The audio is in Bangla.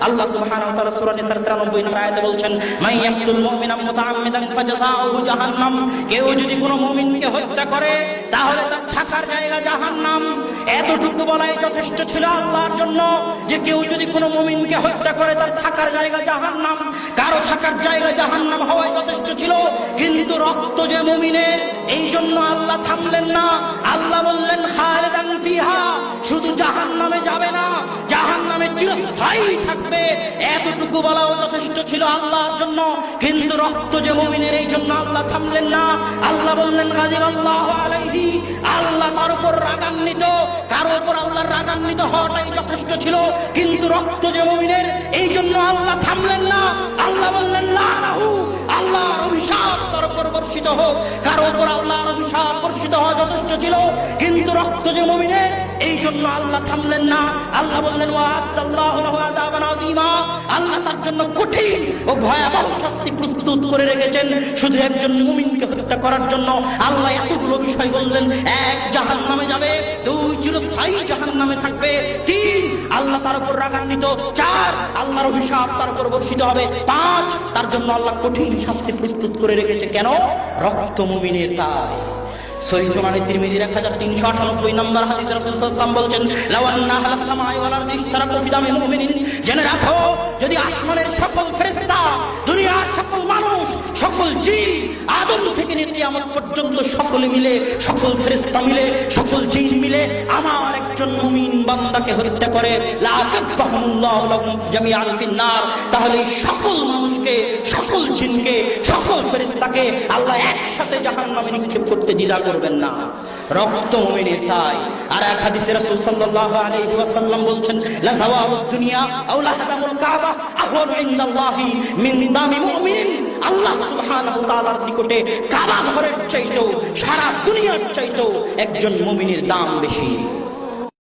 আল্লাহ সুবহানাহু ওয়া তাআলা সূরা নিসার 93 নম্বর আয়াতে বলছেন, মান ইয়াকতুল মুমিনা মুতাআম্মিদান ফাজাযাউহু জাহান্নাম, কেউ যদি কোনো মুমিনকে হত্যা করে তাহলে তার থাকার জায়গা জাহান্নাম। এতটুকু বলাই যথেষ্ট ছিল আল্লাহর জন্য যে কেউ যদি কোনো মুমিনকে হত্যা করে তার থাকার জায়গা জাহান্নাম, কারো থাকার জায়গা জাহান্নাম হওয়াই যথেষ্ট ছিল। কিন্তু রক্ত যে মুমিনের, এই জন্য আল্লাহ থামলেন না। আল্লাহ বললেন খালিদান ফিহা, শুধু জাহান্নামে যাবে না, জাহান্নামে চিরস্থায়ী থাকবে। এতটুকু বলাও যথেষ্ট ছিল আল্লাহর জন্য। কিন্তু রক্ত যে মুমিনের, এই জন্য আল্লাহ থামলেন না। আল্লাহ বললেন গাযিবাল্লাহু আলাইহি, আল্লাহ তার উপর রাগান্বিত। কারো উপর আল্লাহর রাগান্বিত হওয়াটাই যথেষ্ট ছিল। কিন্তু রক্ত যে মুমিনের, এই জন্য আল্লাহ থামলেন না। আল্লাহ বললেন লানাহু, আল্লাহর অভিশাপ তার উপর বর্ষিত হোক। কারো উপর আল্লাহর অভিশাপ বর্ষিত হওয়া যথেষ্ট ছিল। কিন্তু রক্ত যে মুমিনের, এই জন্য আল্লাহ থামলেন না। আল্লাহ বললেন ওয়া'আদাল্লাহু লাহু আযাবান আযীমা, আল্লাহ তার জন্য কঠিন ও ভয়াবহ শাস্তি প্রস্তুত করে রেখেছেন শুধু একজন মুমিনকে হত্যা করার জন্য। আল্লাহ এতগুলো বিষয় বললেন। এক, জাহান্নামে যাবে। দুই, চিরস্থায়ী জাহান্নামে থাকবে। তিন, আল্লাহ তার উপর রাগান্বিত। চার, আল্লাহর অভিশাপ তার উপর বর্ষিত হবে। পাঁচ, তার জন্য আল্লাহ কঠিন শাস্তি প্রস্তুত করে রেখেছে। কেন? রক্ত মুমিনের। তাই সহিহ সুনানে তিরমিজির 1398 নম্বর হাদিসে রাসূল সাল্লাল্লাহু আলাইহি ওয়াসাল্লাম বলছেন, লাউ আন্না আহলাস সামাই ওয়াল আরদি ইশতারাকু ফি দামি মুমিনিন, জেনে রাখো যদি আসমানের সকল ফেরেশতা, দুনিয়ার সকল মানুষ, সকল জিন, আদম থেকে নিয়ে কিয়ামত পর্যন্ত সকলে মিলে, সকল ফেরেশতা মিলে, সকল জিন মিলে আমার একজন মুমিন বান্দাকে হত্যা করে, লা তাকবাহুল্লাহু লাহুম জামিআন ফিন নার, তাহলে সকল মানুষকে, সকল জিনকে, সকল ফেরেশতাকে আল্লাহ একসাথে জাহান্নামে নিক্ষেপ করতে দ্বিধা করবেন না। রক্ত মুমিনের। তাই আর এক হাদিসে রাসূল সাল্লাল্লাহু আলাইহি ওয়াসাল্লাম বলছেন, লা যাওয়াবুদ দুনিয়া আও লাহদামুল কাবা আহওয়ানু ইনদাল্লাহি মিন দামি মুমিনিন, আল্লাহ সুবহানাহু ওয়া তাআলার নিকটে কাবা ঘরের চাইতেও, সারা দুনিয়ার চাইতেও একজন মুমিনের দাম বেশি।